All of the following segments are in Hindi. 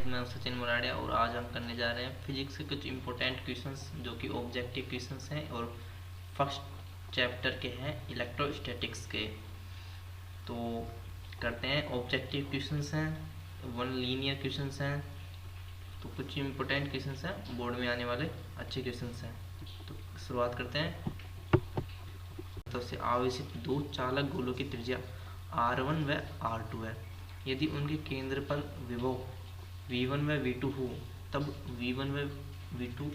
मैं हूं सचिन मुराड़िया और आज हम करने जा रहे हैं फिजिक्स के कुछ इम्पोर्टेंट क्वेश्चंस जो कि ऑब्जेक्टिव क्वेश्चंस हैं और फर्स्ट चैप्टर के हैं इलेक्ट्रोस्टैटिक्स के। तो करते हैं। ऑब्जेक्टिव क्वेश्चंस हैं, वन लीनियर क्वेश्चंस हैं, तो कुछ इम्पोर्टेंट क्वेश्चंस हैं, बोर्ड में आने वाले अच्छे क्वेश्चंस हैं। तो शुरुआत करते हैं। तो से आवेशित दो चालक गोलों की त्रिज्या R1 व R2 है। यदि उनके केंद्र पर विभव V1 व V2 हो तब V1 व V2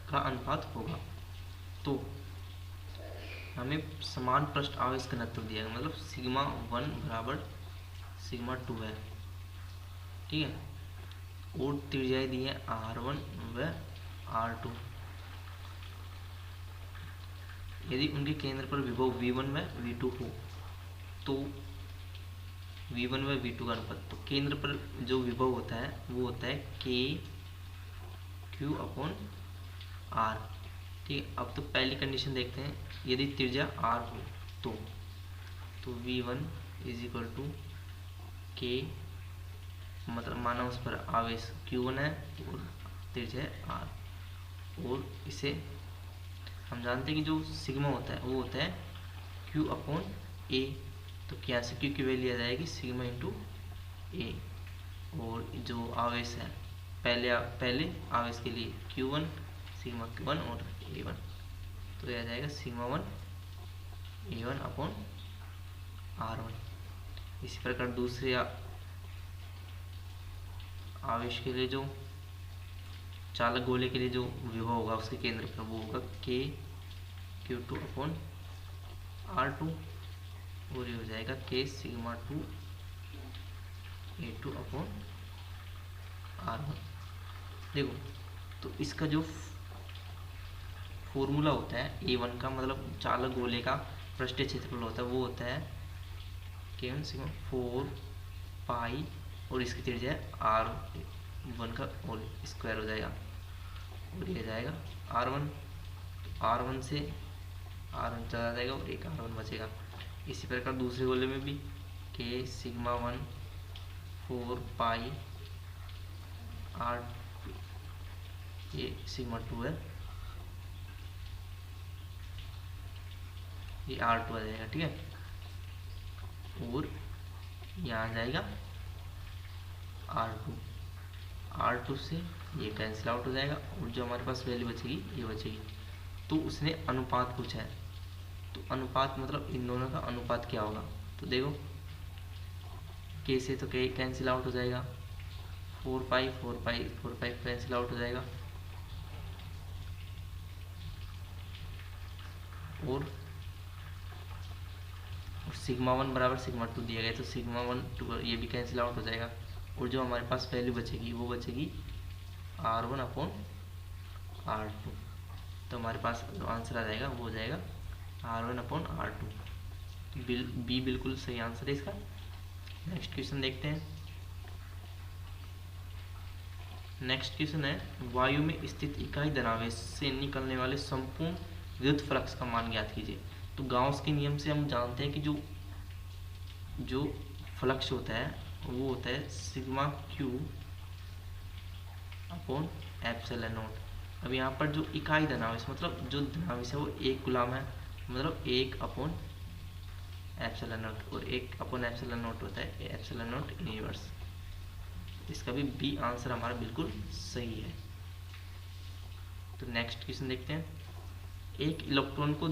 का अनुपात होगा। तो हमें समान पृष्ठ आवेश घनत्व दिया है, मतलब सिग्मा 1 बराबर सिग्मा 2 है, ठीक है। और त्रिज्याएं दी है R1 व R2। यदि उनके केंद्र पर विभव V1 व V2 हो तो V1 व V2 का अनुपात, तो केंद्र पर जो विभव होता है वो होता है K Q अपॉन R, ठीक है। अब तो पहली कंडीशन देखते हैं। यदि त्रिज्या R हो तो V1 is equal to K, मतलब माना उस पर आवेश Q1 है और त्रिज्या R, और इसे हम जानते हैं कि जो सिग्मा होता है वो होता है Q अपॉन A। तो क्या से Q की वैल्यू आ जाएगी सिग्मा इंटू A, और जो आवेश है पहले आवेश के लिए Q1 सिग्मा Q1 और A1, तो यह आ जाएगा सिग्मा 1 A1 अपॉन R1। इसी प्रकार दूसरे आवेश के लिए जो चालक गोले के लिए जो विभव होगा उसके केंद्र पर वो होगा K Q2 अपॉन R2, और ये हो जाएगा K sigma 2 A2 upon R1। देखो, तो इसका जो फॉर्मूला होता है A1 का, मतलब चालक गोले का पृष्ठीय क्षेत्रफल होता है वो होता है K1 सिग्मा 4 पाई, और इसकी त्रिज्या R1 का होल स्क्वायर हो जाएगा, और ये जाएगा R1 से R1 चला जाएगा और एक R1 बचेगा। इसी प्रकार दूसरे गोले में भी K सिग्मा 1 4 पाई R, ये सिग्मा 2 है, ये R2 आ जाएगा, ठीक है। और यहाँ आ जाएगा R2 से ये कैंसिल आउट हो जाएगा, और जो हमारे पास वैल्यू बचेगी ये बचेगी। तो उसने अनुपात पूछा है, तो अनुपात मतलब इन दोनों का अनुपात क्या होगा। तो देखो, K से तो K कैंसिल आउट हो जाएगा, 4 पाई कैंसिल आउट हो जाएगा, और सिग्मा 1 बराबर सिग्मा 2 दिया गया, तो सिग्मा 1 2 ये भी कैंसिल आउट हो जाएगा, और जो हमारे पास वैल्यू बचेगी वो बचेगी R1 अपॉन R2। तो हमारे पास जो आंसर आ जाएगा वो हो जाएगा R1 अपॉन R2। बी बिल्कुल सही आंसर है इसका। नेक्स्ट क्वेश्चन देखते हैं। नेक्स्ट क्वेश्चन है, वायु में स्थित इकाई धनावेश से निकलने वाले संपूर्ण विद्युत फ्लक्स का मान ज्ञात कीजिए। तो गाउस के नियम से हम जानते हैं कि जो फ्लक्स होता है वो होता है sigma Q upon epsilon not. अब यहाँ पर जो इकाई धनावेश, मतलब जो धनावेश है वो एक गुलाम है, मतलब 1 अपॉन एप्सिलॉन नॉट, और 1 अपॉन एप्सिलॉन नॉट होता है एप्सिलॉन नॉट इनवर्स। इसका भी बी आंसर हमारा बिल्कुल सही है। तो नेक्स्ट क्वेश्चन देखते हैं। एक इलेक्ट्रॉन को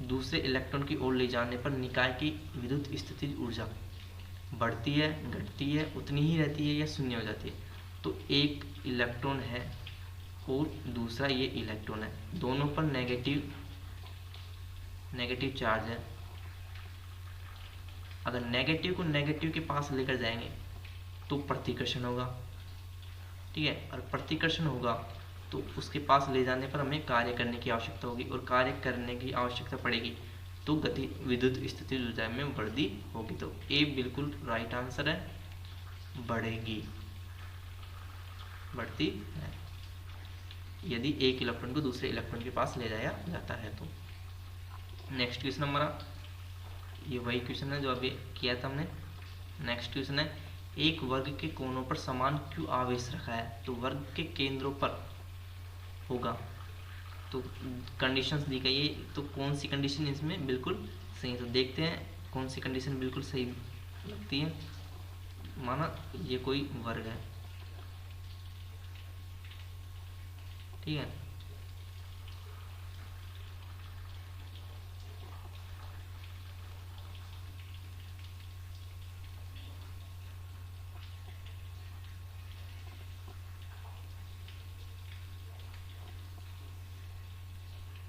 दूसरे इलेक्ट्रॉन की ओर ले जाने पर निकाय की विद्युत स्थितिज ऊर्जा बढ़ती है, घटती है, उतनी ही रहती है या शून्य हो जाती है। तो एक इलेक्ट्रॉन है और दूसरा ये इलेक्ट्रॉन है, दोनों पर नेगेटिव चार्ज है। अगर नेगेटिव को नेगेटिव के पास लेकर जाएंगे तो प्रतिकर्षण होगा, ठीक है। और प्रतिकर्षण होगा तो उसके पास ले जाने पर हमें कार्य करने की आवश्यकता होगी, और कार्य करने की आवश्यकता पड़ेगी तो गति विद्युत स्थिति ऊर्जा में वृद्धि होगी। तो ए बिल्कुल राइट आंसर है, बढ़ती है यदि एक इलेक्ट्रॉन को दूसरे इलेक्ट्रॉन के पास ले जाया जाता है तो। नेक्स्ट क्वेश्चन हमारा ये वही क्वेश्चन है जो अभी किया था हमने। नेक्स्ट क्वेश्चन है, एक वर्ग के कोनों पर समान क्यू आवेश रखा है तो वर्ग के केंद्रों पर होगा। तो कंडीशंस दी गई है, तो कौन सी कंडीशन इसमें बिल्कुल सही है, तो देखते हैं कौन सी कंडीशन बिल्कुल सही लगती है। माना ये कोई वर्ग है, ठीक है,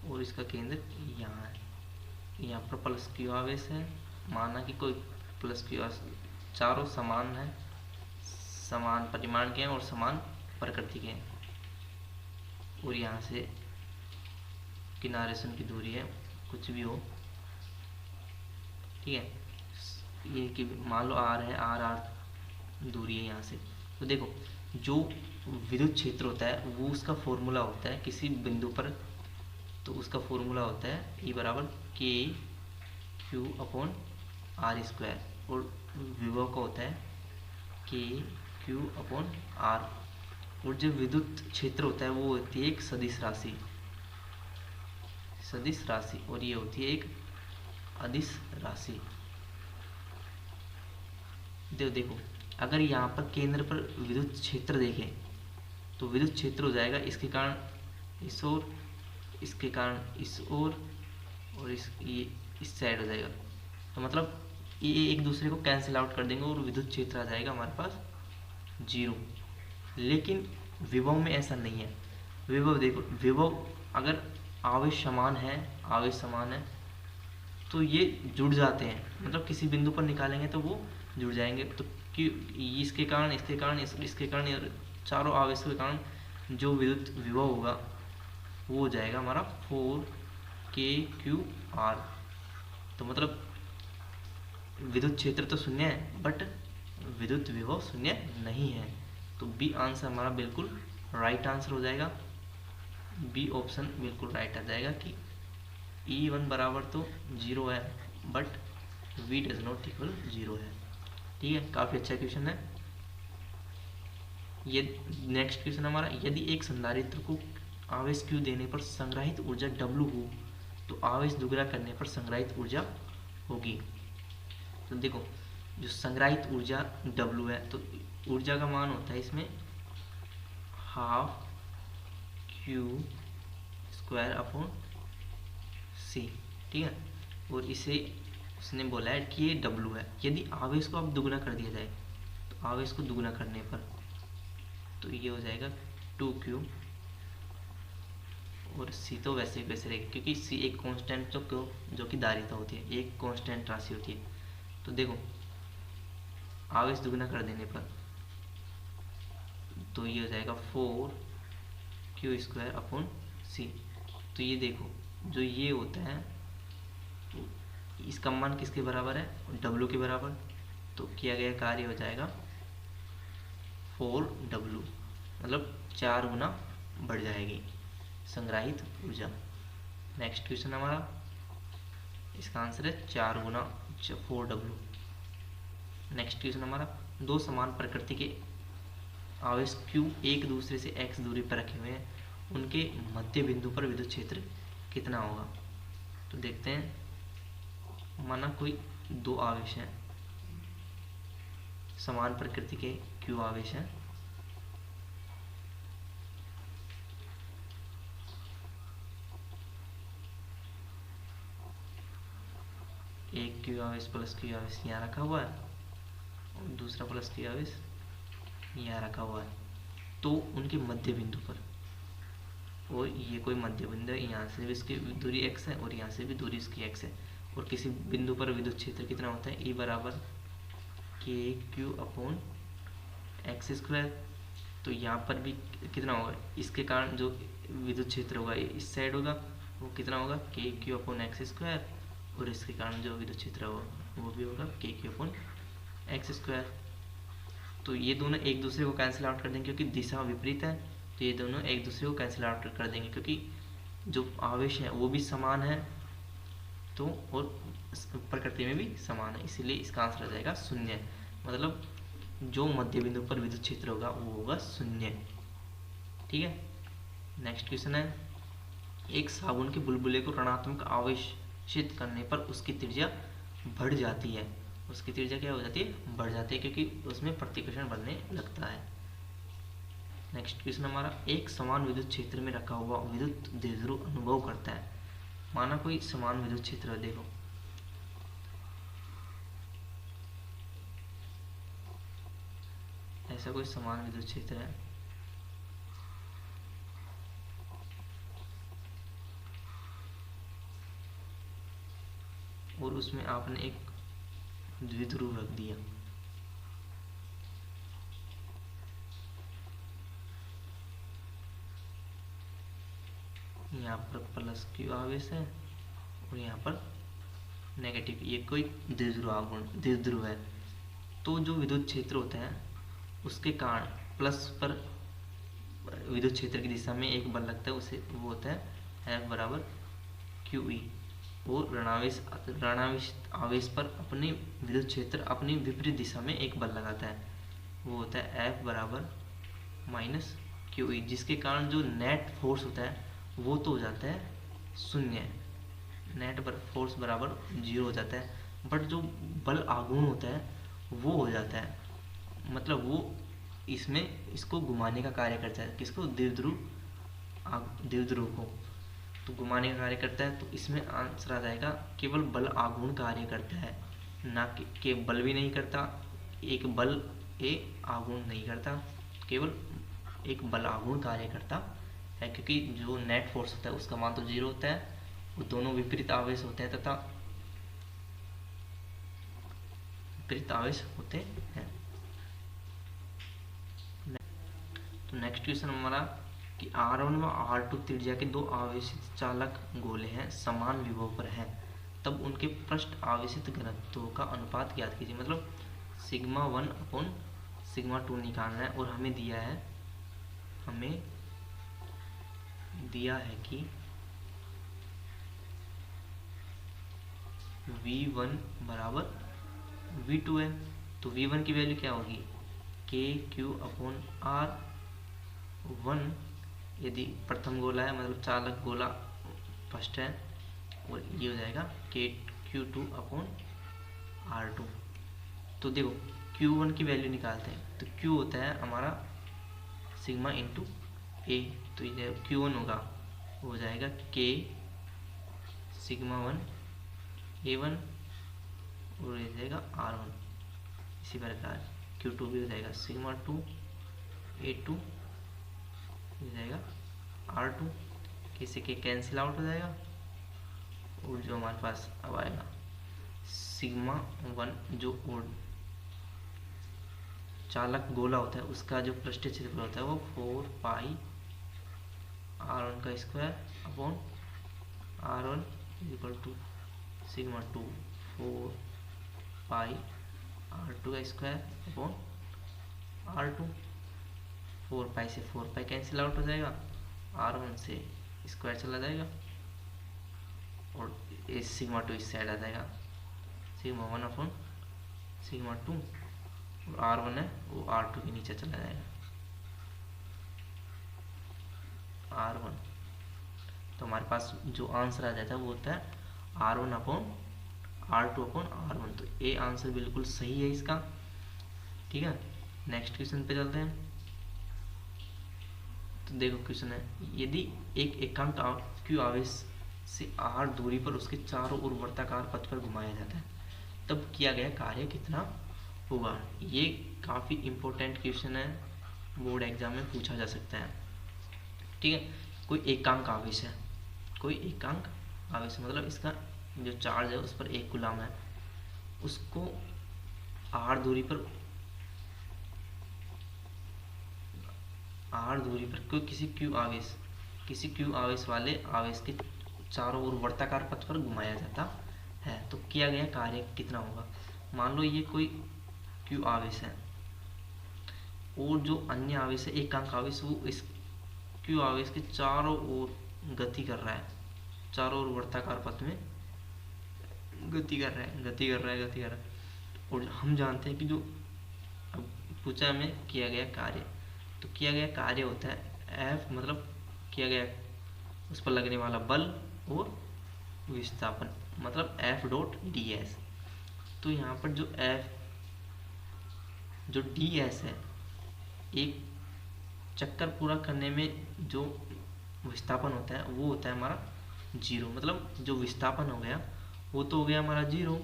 और इसका केंद्र यहाँ है, यहाँ पर प्लस क्यू आवेश है। माना कि कोई प्लस क्यू चारों समान है, समान परिमाण के हैं और समान प्रकृति के हैं, और यहाँ से किनारे से उनकी दूरी है, कुछ भी हो, ठीक है। ये कि मान लो आर है, आर दूरी है यहाँ से। तो देखो जो विद्युत क्षेत्र होता है वो उसका फॉर्मूला होता है किसी बिंदु पर, तो उसका फॉर्मूला होता है E बराबर के क्यू अपॉन आर स्क्वायर, और विभव का होता है के क्यू अपॉन आर। और जो विद्युत क्षेत्र होता है वो होती है एक सदिश राशि, सदिश राशि, और ये होती है एक अदिश राशि। देखो अगर यहाँ पर केंद्र पर विद्युत क्षेत्र देखें तो विद्युत क्षेत्र हो जाएगा इसके कारण इस ओर, इसके कारण इस ओर, और ये इस साइड हो जाएगा। तो मतलब ये एक दूसरे को कैंसिल आउट कर देंगे और विद्युत क्षेत्र आ जाएगा हमारे पास 0। लेकिन विभव में ऐसा नहीं है। विभव देखो, विभव अगर आवेश समान है, आवेश समान है तो ये जुड़ जाते हैं, मतलब किसी बिंदु पर निकालेंगे तो वो जुड़ जाएंगे। तो कि इसके कारण, इसके कारण, इसके कारण, और चारों आवेशों के कारण जो विद्युत विभव होगा वो हो जाएगा हमारा 4kqr। तो मतलब विद्युत क्षेत्र तो शून्य है बट विद्युत विभव शून्य नहीं है। तो बी आंसर हमारा बिल्कुल राइट आंसर हो जाएगा। बी ऑप्शन बिल्कुल राइट आ जाएगा कि E1 बराबर तो 0 है but V does not equal 0 है। ठीक है, काफ़ी अच्छा क्वेश्चन है ये। नेक्स्ट क्वेश्चन हमारा, यदि एक संधारित्र को आवेश Q देने पर संग्रहित ऊर्जा W हो तो आवेश दुगना करने पर संग्रहित ऊर्जा होगी। तो देखो जो संग्रहित ऊर्जा W है तो ऊर्जा का मान होता है इसमें half Q square upon C, ठीक है। और इसे उसने बोला है कि ये W है। यदि आवेश को अब दुगना कर दिया जाए तो आवेश को दुगना करने पर तो ये हो जाएगा 2Q, और C तो वैसे ही वैसे रहेगा क्योंकि C एक कांस्टेंट जो कि धारिता होती है, एक कांस्टेंट राशि होती है। तो देखो आवेश दुगना कर देने पर तो ये हो जाएगा 4Q स्क्वायर अपॉन C। तो ये देखो जो ये होता है तो इसका मान किसके बराबर है, W के बराबर। तो किया गया कार्य हो जाएगा 4W, मतलब 4 गुना बढ़ जाएगी संग्रहित ऊर्जा। नेक्स्ट क्वेश्चन हमारा, इसका आंसर है 4 गुना 4W। नेक्स्ट क्वेश्चन हमारा, दो समान प्रकृति के आवेश Q एक दूसरे से x दूरी पर रखे हुए हैं, उनके मध्य बिंदु पर विद्युत क्षेत्र कितना होगा। तो देखते हैं, माना कोई दो आवेश हैं, समान प्रकृति के Q आवेश हैं, एक Q आवेश प्लस Q आवेश यहाँ रखा हुआ है और दूसरा प्लस Q आवेश यहाँ रखा हुआ है। तो उनके मध्य बिंदु पर, और ये कोई मध्य बिंदु है, यहाँ से भी इसकी दूरी x है और यहाँ से भी दूरी इसकी x है, और किसी बिंदु पर विद्युत क्षेत्र कितना होता है, E बराबर KQ अपॉन एक्स स्क्वायर। तो यहाँ पर भी कितना होगा, इसके कारण जो विद्युत क्षेत्र होगा इस साइड होगा, वो कितना होगा KQ अपॉन एक्स स्क्वायर, और इसके कारण जो विद्युत क्षेत्र होगा वो भी होगा KQ अपॉन एक्स स्क्वायर। तो ये दोनों एक दूसरे को कैंसिल आउट कर देंगे क्योंकि दिशा विपरीत है, तो ये दोनों एक दूसरे को कैंसिल आउट कर देंगे क्योंकि जो आवेश है वो भी समान है, तो और प्रकृति में भी समान है, इसीलिए इसका आंसर आ जाएगा 0। मतलब जो मध्य बिंदु पर विद्युत क्षेत्र होगा वो होगा 0। ठीक है, नेक्स्ट क्वेश्चन है, एक साबुन के बुलबुले को ऋणात्मक आवेशित करने पर उसकी त्रिज्या बढ़ जाती है। उसकी त्रिज्या क्या हो जाती है? बढ़ जाती है, क्योंकि उसमें प्रतिकर्षण बनने लगता है। नेक्स्ट क्वेश्चन हमारा, एक समान विद्युत क्षेत्र में रखा हुआ विद्युत द्विध्रुव अनुभव करता है। माना कोई समान विद्युत क्षेत्र है, देखो ऐसा कोई समान विद्युत क्षेत्र है, और उसमें आपने एक द्विध्रुव रख दिया। यहाँ पर प्लस क्यू आवेश है और यहाँ पर नेगेटिव, ये कोई द्विध्रुव है। तो जो विद्युत क्षेत्र होता है उसके कारण प्लस पर विद्युत क्षेत्र की दिशा में एक बल लगता है, उसे वो होता है F बराबर QE। और ऋणावेश आवेश पर अपने विद्युत क्षेत्र अपनी विपरीत दिशा में एक बल लगाता है, वो होता है F बराबर माइनस QE, जिसके कारण जो नेट फोर्स होता है वो तो हो जाता है 0, नेट फोर्स बराबर 0 हो जाता है। बट जो बल आघूर्ण होता है वो हो जाता है, मतलब वो इसमें इसको घुमाने का कार्य करता है। किसको? द्विध्रुव को तो घुमाने का कार्य करता है। तो इसमें आंसर आ जाएगा केवल बल आघूर्ण कार्य करता है, ना कि बल भी नहीं करता, एक बल आघूर्ण नहीं करता, केवल एक बल आघूर्ण कार्य करता है। क्योंकि जो नेट फोर्स होता है उसका मान तो 0 होता है, वो दोनों विपरीत आवेश होते हैं तथा विपरीत आवेश होते हैं। तो नेक्स्ट क्वेश्चन हमारा कि R1 व R2 त्रिज्या के दो आवेशित चालक गोले हैं, समान विभव पर हैं, तब उनके पृष्ठ आवेशित घनत्वों का अनुपात ज्ञात कीजिए। मतलब सिग्मा 1 अपॉन सिग्मा 2 निकालना है, और हमें दिया है कि V1 बराबर V2 है। तो V1 की वैल्यू क्या होगी? KQ अपॉन R1, यदि प्रथम गोला है, मतलब चालक गोला फर्स्ट है, और ये हो जाएगा KQ2 अपॉन R2। तो देखो Q1 की वैल्यू निकालते हैं, तो Q होता है हमारा सिग्मा इंटू A, तो ये Q1 होगा, हो जाएगा K सिग्मा 1 A1, और ये जाएगा R1। इसी प्रकार Q2 भी हो जाएगा सिग्मा 2 A2, हो जाएगा R2, किसी के कैंसिल आउट हो जाएगा, और जो हमारे पास अब आएगा सिग्मा 1, जो चालक गोला होता है उसका जो पृष्ठीय क्षेत्रफल होता है वो 4 पाई R1 का square upon R1 equal to sigma 2 4 pi R2 का स्क्वायर अपॉन R2। 4 पाई से 4 पाई कैंसिल आउट हो जाएगा, R1 से स्क्वायर चला जाएगा, और इस सिग्मा 2 इस साइड आ जाएगा, सिग्मा 1 अपॉन सिग्मा 2, और R1 है वो R2 के नीचे चला जाएगा, R1। तो हमारे पास जो आंसर आ जाता है वो होता है R1 upon R2 upon R1। तो ए आंसर बिल्कुल सही है इसका। ठीक है, नेक्स्ट क्वेश्चन पे चलते हैं। तो देखो क्वेश्चन है, यदि एक एकांक Q आवेश से R दूरी पर उसके चारों ओर वृत्ताकार पथ पर घुमाया जाता है, तब किया गया कार्य कितना होगा। ये काफ़ी इम्पोर्टेंट क्वेश्चन है, बोर्ड एग्जाम में पूछा जा सकता है। ठीक है, कोई एकांक आवेश है, कोई एकांक आवेश मतलब इसका जो चार्ज है उस पर 1 कूलम है, उसको R दूरी पर कोई किसी Q आवेश वाले आवेश के चारों ओर वृत्ताकार पथ पर घुमाया जाता है, तो किया गया कार्य कितना होगा। मान लो ये कोई Q आवेश है, और जो अन्य आवेश है एकांक आवेश, वो इस Q आवेश के चारों ओर गति कर रहा है, चारों ओर वृत्ताकार पथ में गति कर रहा है। और हम जानते हैं कि जो पूछा हमें किया गया कार्य। तो किया गया कार्य होता है F, मतलब किया गया उस पर लगने वाला बल और विस्थापन, मतलब F डॉट डी एस। तो यहाँ पर जो डी एस है, एक चक्कर पूरा करने में जो विस्थापन होता है वो होता है हमारा 0, मतलब जो विस्थापन हो गया वो तो हो गया हमारा 0,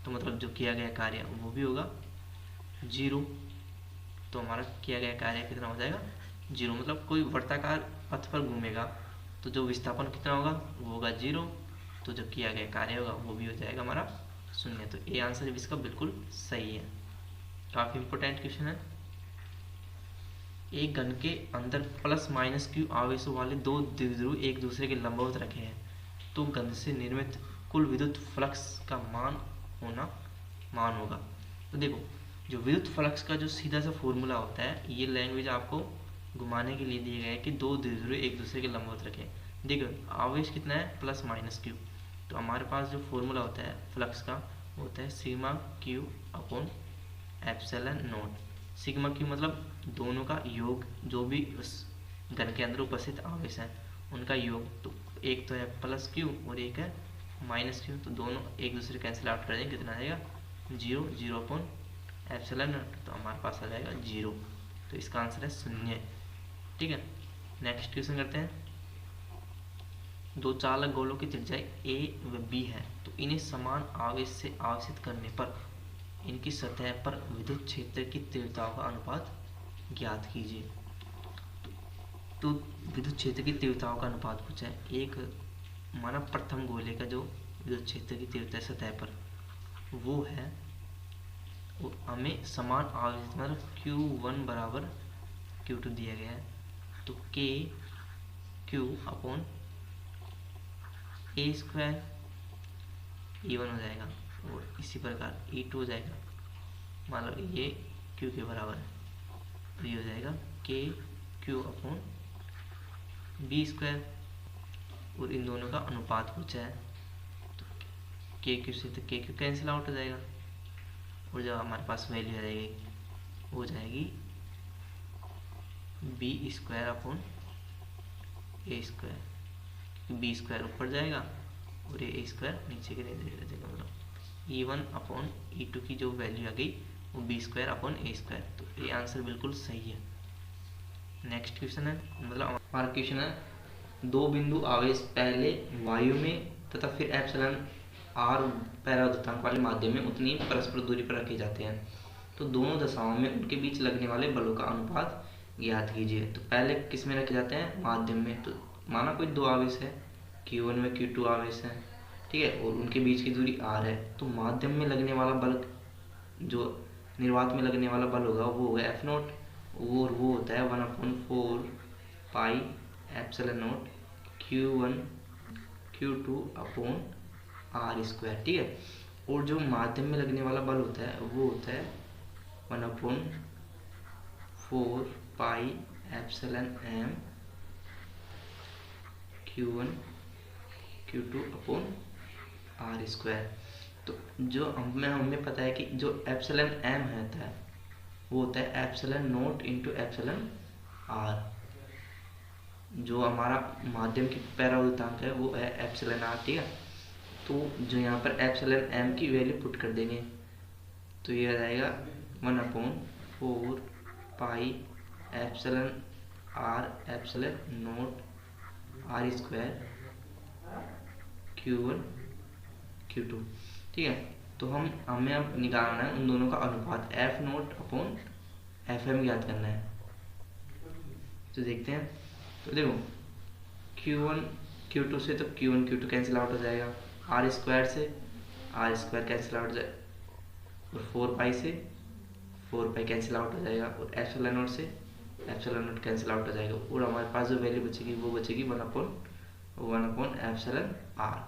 तो मतलब जो किया गया कार्य वो भी होगा 0। तो हमारा किया गया कार्य कितना हो जाएगा 0, मतलब कोई वर्ताकार पथ पर घूमेगा तो जो विस्थापन कितना होगा वो होगा 0, तो जो किया गया कार्य होगा वो भी हो जाएगा हमारा 0। तो ये आंसर इसका बिल्कुल सही है। काफ़ी इंपॉर्टेंट क्वेश्चन है। एक घन के अंदर प्लस माइनस क्यू आवेशों वाले दो द्विध्रुव एक दूसरे के लंबवत रखे हैं, तो घन से निर्मित कुल विद्युत फ्लक्स का मान होगा। तो देखो, जो विद्युत फ्लक्स का जो सीधा सा फॉर्मूला होता है, ये लैंग्वेज आपको घुमाने के लिए दिया गया है कि दो द्विध्रुव एक दूसरे के लंबवत रखें। देखो आवेश कितना है प्लस माइनस क्यू, तो हमारे पास जो फॉर्मूला होता है फ्लक्स का वो होता है sigma Q upon epsilon not. Sigma Q मतलब दोनों का योग, जो भी उस घन के अंदर उपस्थित आवेश हैं उनका योग। तो एक तो है प्लस क्यू और एक है माइनस क्यू, तो दोनों एक दूसरे कैंसिल आउट कर देंगे, कितना आ जाएगा 0, 0 अपॉन एप्सिलॉन नॉट, तो हमारे पास आ जाएगा 0। तो इसका आंसर है 0। ठीक है, नेक्स्ट क्वेश्चन करते हैं। दो चालक गोलों की त्रिज्या a व b है, तो इन्हें समान आवेश से आवेशित करने पर इनकी सतह पर विद्युत क्षेत्र की तीव्रताओं का अनुपात ज्ञात कीजिए। तो विद्युत क्षेत्र की तीव्रताओं का अनुपात पूछा है। एक माना प्रथम गोले का जो विद्युत क्षेत्र की तीव्रता सतह पर वो है, वो हमें समान आवेश मतलब Q1 बराबर Q2 दिया गया है, तो KQ upon A square E1 हो जाएगा, और इसी प्रकार E2 हो जाएगा, मान लो ये Q के बराबर है, तो ये हो जाएगा KQ अपॉन B स्क्वायर, और इन दोनों का अनुपात पूछा है, तो KQ से तो KQ कैंसिल आउट हो जाएगा, और जब हमारे पास वैल्यू आ जाएगी वो हो जाएगी B square upon A square, B square ऊपर जाएगा और ए स्क्वायर नीचे के रह जाएगा, मतलब E1 अपॉन E2 की जो वैल्यू आ गई वो बी स्क्वायर अपॉन ए स्क्वायर। तो ये आंसर बिल्कुल सही है। नेक्स्ट क्वेश्चन है, मतलब हमारा क्वेश्चन है, दो बिंदु आवेश पहले वायु में तथा फिर एप्सिलॉन आर परावर्तनांक वाले माध्यम में उतनी परस्पर दूरी पर रखे जाते हैं, तो दोनों दशाओं में उनके बीच लगने वाले बलों का अनुपात ज्ञात कीजिए। तो पहले किस में रखे जाते हैं, माध्यम में। तो माना कोई दो आवेश है, Q1 में Q2 आवेश है, ठीक है, और उनके बीच की दूरी r है, तो माध्यम में लगने वाला बल, जो निर्वात में लगने वाला बल होगा वो होगा F नॉट, और वो होता है 1/4 pi epsilon naught Q1 Q2 upon R square. ठीक है, और जो माध्यम में लगने वाला बल होता है वो होता है 1/4 pi epsilon m Q1 Q2 upon R square. तो जो हमें पता है कि जो एप्सिलॉन m होता है वो होता है epsilon not into epsilon r। जो हमारा माध्यम की परावर्तनांक है वो है एप्सिलॉन r। ठीक है, तो जो यहाँ पर एप्सिलॉन m की वैल्यू पुट कर देंगे, तो ये आ जाएगा 1/4 pi epsilon r epsilon not R square Q1 Q2। ठीक है, तो हमें अब निकालना है उन दोनों का अनुपात, F नॉट अपॉन FM ज्ञात करना है। तो देखते हैं, तो देखो Q1 Q2 से तो Q1 Q2 कैंसिल आउट हो जाएगा, R स्क्वायर से R स्क्वायर कैंसिल आउट हो जाएगा, और 4 पाई से 4 पाई कैंसिल आउट हो जाएगा, और एप्सिलॉन नॉट से एप्सिलॉन नॉट कैंसिल आउट हो जाएगा, और हमारे पास जो वैल्यू बचेगी वो बचेगी 1/1 एप्सिलॉन r,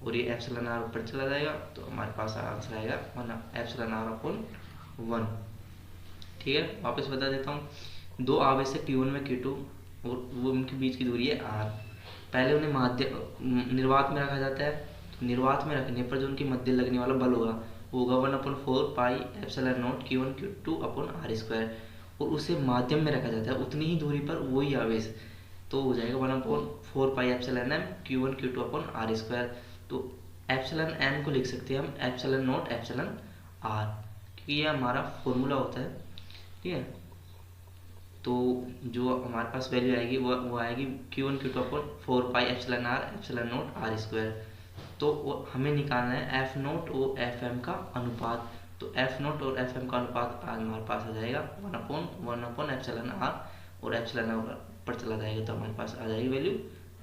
और ये एप्सिलॉन r ऊपर चला जाएगा, तो हमारे पास आंसर आएगा 1 एप्सिलॉन r अपॉन 1। ठीक है, वापस बता देता हूँ, दो आवेश है Q1 में Q2 और वो उनके बीच की दूरी है r। पहले उन्हें निर्वात में रखा जाता है, तो निर्वात में रखने पर जो उनकी मध्य लगने वाला बल होगा होगा 1/4 pi epsilon naught Q1 Q2 upon R square, और उसे माध्यम में रखा जाता है उतनी ही दूरी पर वही आवेश, तो हो जाएगा 1/4 pi epsilon M Q1 Q2 upon R square. तो एप्सिलॉन एम को लिख सकते हैं हम एप्सिलॉन नॉट एप्सिलॉन आर, क्योंकि ये हमारा फॉर्मूला होता है, ठीक है। तो जो हमारे पास वैल्यू आएगी वो आएगी Q1 Q2 upon 4 pi epsilon not तो हमें निकालना है एफ नोट और एफ एम का अनुपात। तो एफ नोट और एफ एम का अनुपात आज हमारे पास आ जाएगा 1/1/एप्सिलॉन आर, और एप्सिलॉन आर पर चला जाएगा तो हमारे पास आ जाएगी वैल्यू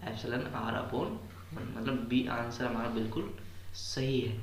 एप्सिलॉन आर अपॉन 1, मतलब बी आंसर हमारा बिल्कुल सही है।